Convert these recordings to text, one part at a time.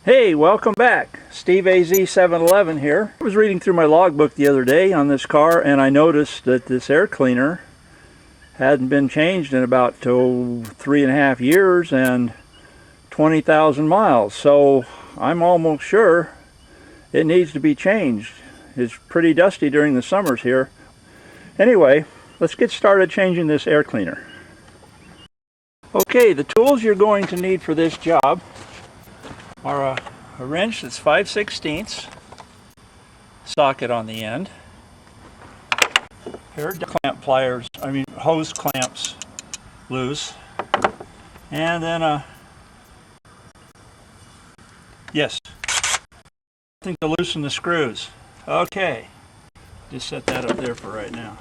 Hey, welcome back. Steve AZ711 here. I was reading through my logbook the other day on this car and I noticed that this air cleaner hadn't been changed in about 3.5 years and 20,000 miles. So I'm almost sure it needs to be changed. It's pretty dusty during the summers here. Anyway, let's get started changing this air cleaner. Okay, the tools you're going to need for this job are a wrench that's 5/16 socket on the end, pair of clamp pliers, hose clamps loose, and then something to loosen the screws. Okay, just set that up there for right now,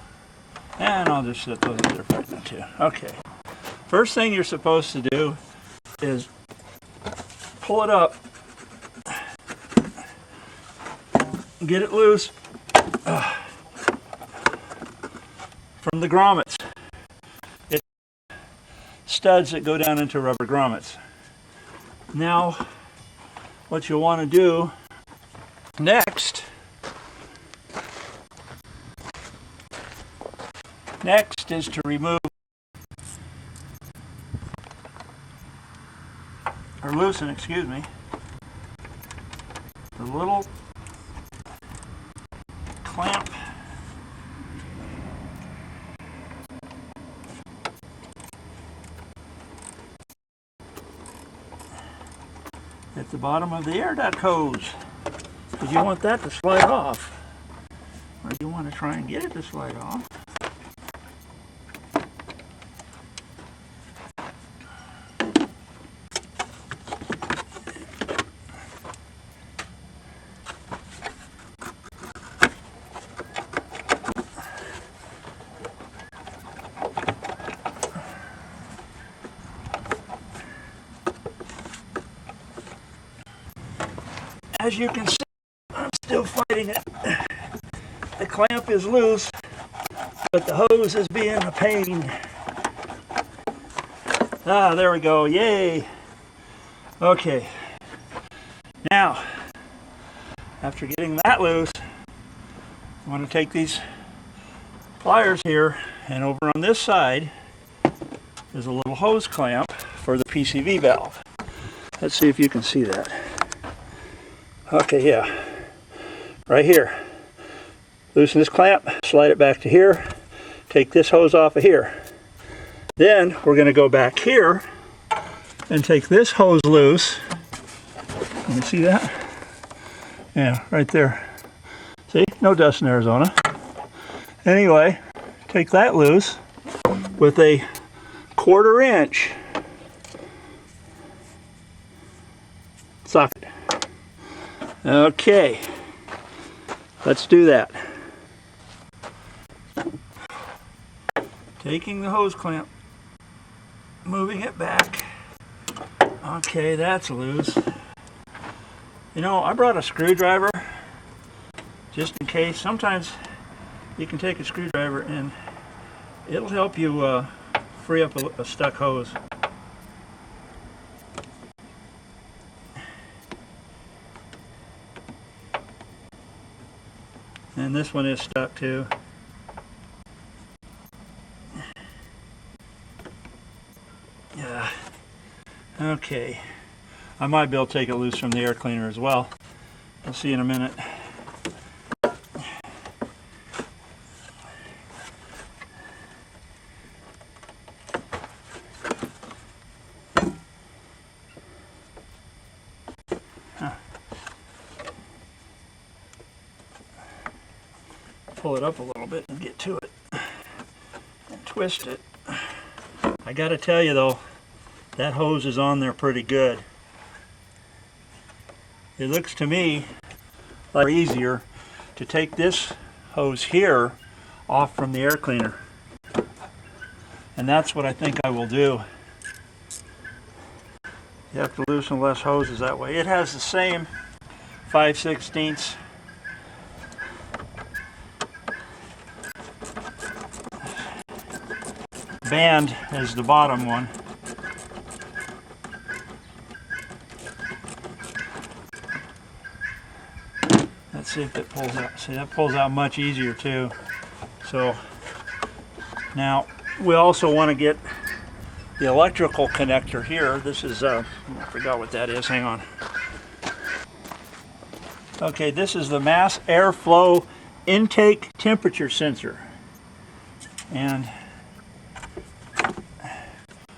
and I'll just set those up there for right now too. Okay, first thing you're supposed to do is pull it up, get it loose from the grommets. It's studs that go down into rubber grommets. Now, what you'll want to do next is to remove or loosen, excuse me, the little clamp at the bottom of the air duct hose, because you want that to slide off, or you want to try and get it to slide off. As you can see, I'm still fighting it. The clamp is loose, but the hose is being a pain. Ah, there we go, yay! Okay, now, after getting that loose, I want to take these pliers here, and over on this side is a little hose clamp for the PCV valve. Let's see if you can see that. Okay, yeah, right here. Loosen this clamp, slide it back to here, take this hose off of here. Then we're going to go back here and take this hose loose. You can see that? Yeah, right there. See? No dust in Arizona. Anyway, take that loose with a 1/4 inch socket. Okay, let's do that. Taking the hose clamp, moving it back. Okay, that's loose. You know, I brought a screwdriver just in case. Sometimes you can take a screwdriver and it'll help you free up a stuck hose. And this one is stuck too. Yeah. Okay. I might be able to take it loose from the air cleaner as well. We'll see in a minute. Pull it up a little bit and get to it and twist it. I gotta tell you though, that hose is on there pretty good. It looks to me like easier to take this hose here off from the air cleaner, and that's what I think I will do. You have to loosen less hoses that way. It has the same 5/16 band as the bottom one. Let's see if it pulls out. See, that pulls out much easier too. So now we also want to get the electrical connector here. This is, I forgot what that is, hang on. Okay, this is the mass airflow intake temperature sensor. And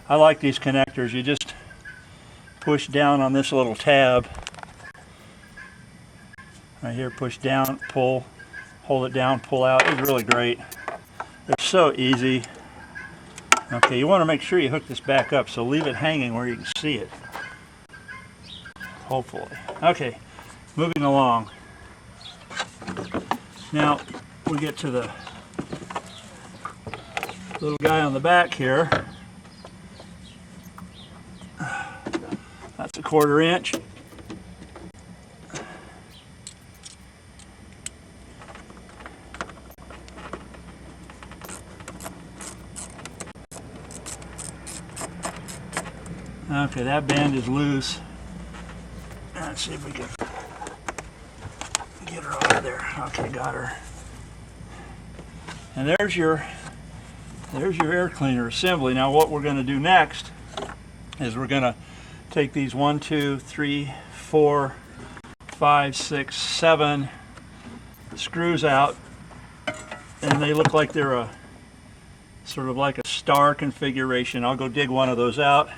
I like these connectors. You just push down on this little tab. Right here, push down, pull, hold it down, pull out. It's really great. They're so easy. Okay, you want to make sure you hook this back up, so leave it hanging where you can see it. Hopefully. Okay, moving along. Now we get to the little guy on the back here. That's a 1/4 inch. Okay, that band is loose. Let's see if we can get her out of there. Okay, got her. And there's your air cleaner assembly. Now what we're going to do next is we're going to take these 1, 2, 3, 4, 5, 6, 7 screws out, and they look like they're a sort of like a star configuration. I'll go dig one of those out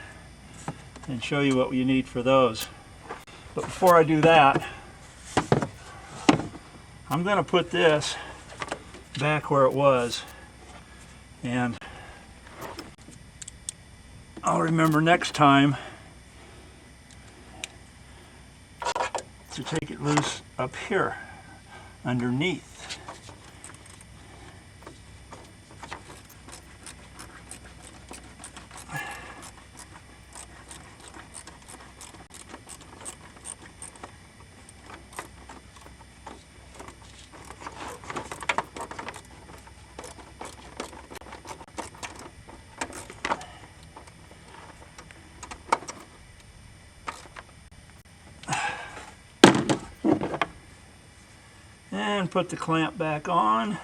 and show you what you need for those. But before I do that, I'm going to put this back where it was, and I'll remember next time to take it loose up here underneath. And put the clamp back on.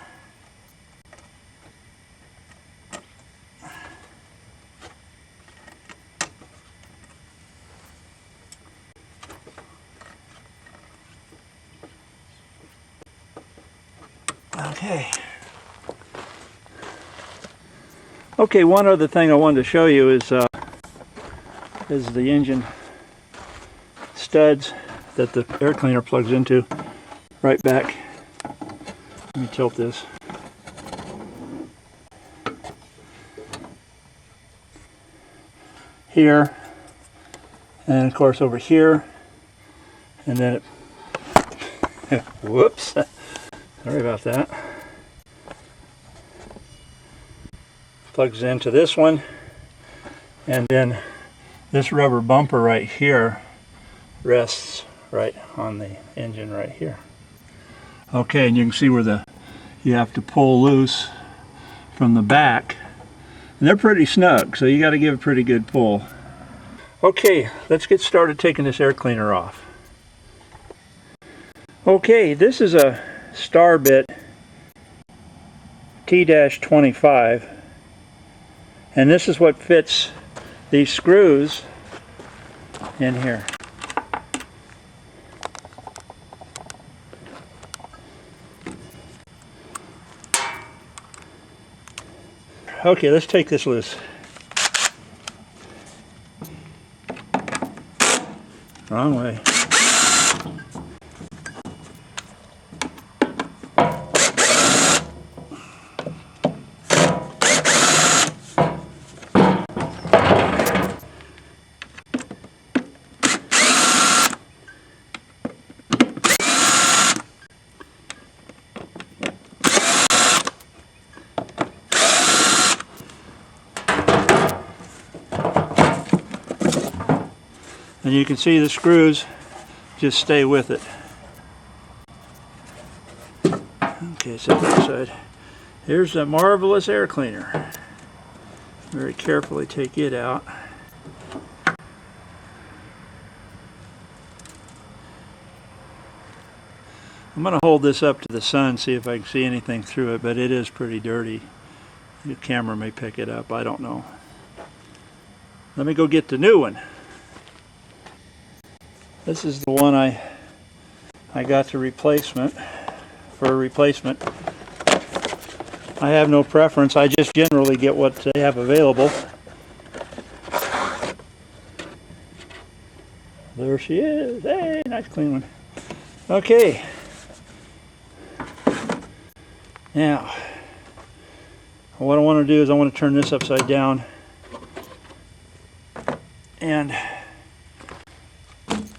Okay. Okay, one other thing I wanted to show you is the engine studs that the air cleaner plugs into right back. Let me tilt this. Here, and of course over here, and then it, whoops, sorry about that. Plugs into this one, and then this rubber bumper right here rests right on the engine right here. Okay, and you can see where you have to pull loose from the back. And they're pretty snug, so you got to give a pretty good pull. Okay, let's get started taking this air cleaner off. Okay, this is a Starbit T-25, and this is what fits these screws in here. Okay, let's take this loose. Wrong way. And you can see the screws just stay with it. Okay, so that side. Here's the marvelous air cleaner. Very carefully take it out. I'm going to hold this up to the sun, see if I can see anything through it, but it is pretty dirty. The camera may pick it up, I don't know. Let me go get the new one. This is the one I got the replacement, for a replacement. I have no preference, I just generally get what they have available. There she is. Hey, nice clean one. Okay. Now, what I want to do is I want to turn this upside down and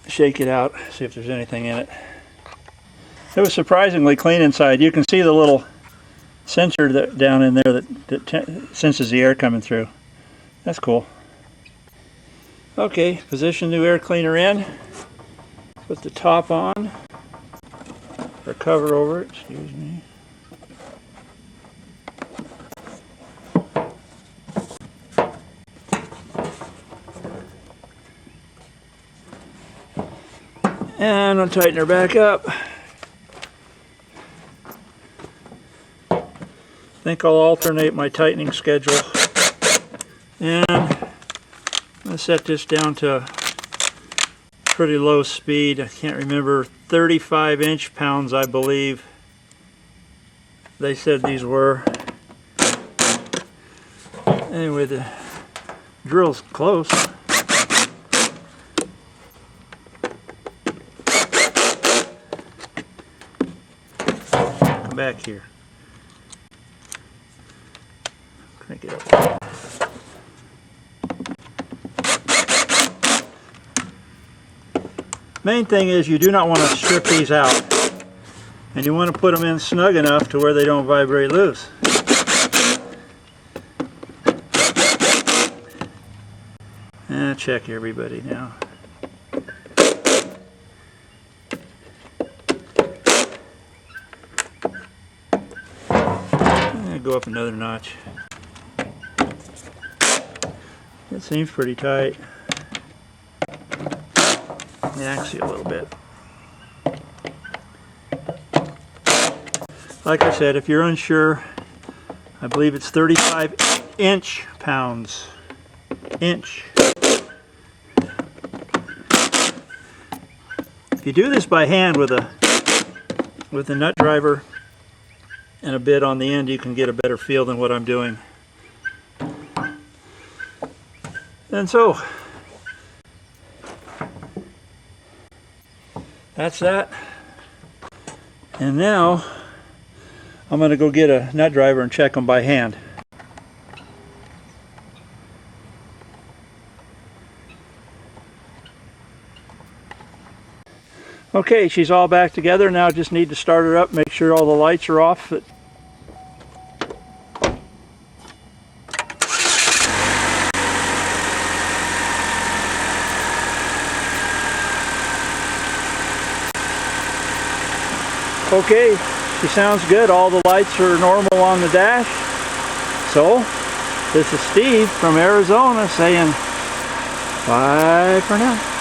shake it out, see if there's anything in it. It was surprisingly clean inside. You can see the little sensor down in there that senses the air coming through. That's cool. Okay, position new air cleaner in. Put the top on, or cover over it, excuse me. And I'll tighten her back up. I think I'll alternate my tightening schedule. And I'm going to set this down to pretty low speed. I can't remember, 35 inch-pounds I believe they said these were. Anyway, the drill's close. Come back here. Crank it up. Main thing is you do not want to strip these out, and you want to put them in snug enough to where they don't vibrate loose. And check everybody now. Go up another notch. It seems pretty tight. Actually a little bit. Like I said, if you're unsure, I believe it's 35 inch-pounds. Inch. If you do this by hand with a nut driver and a bit on the end, you can get a better feel than what I'm doing. And so that's that. And now I'm going to go get a nut driver and check them by hand. Okay, she's all back together. Now I just need to start her up, make sure all the lights are off. Okay, she sounds good. All the lights are normal on the dash. So, this is Steve from Arizona saying bye for now.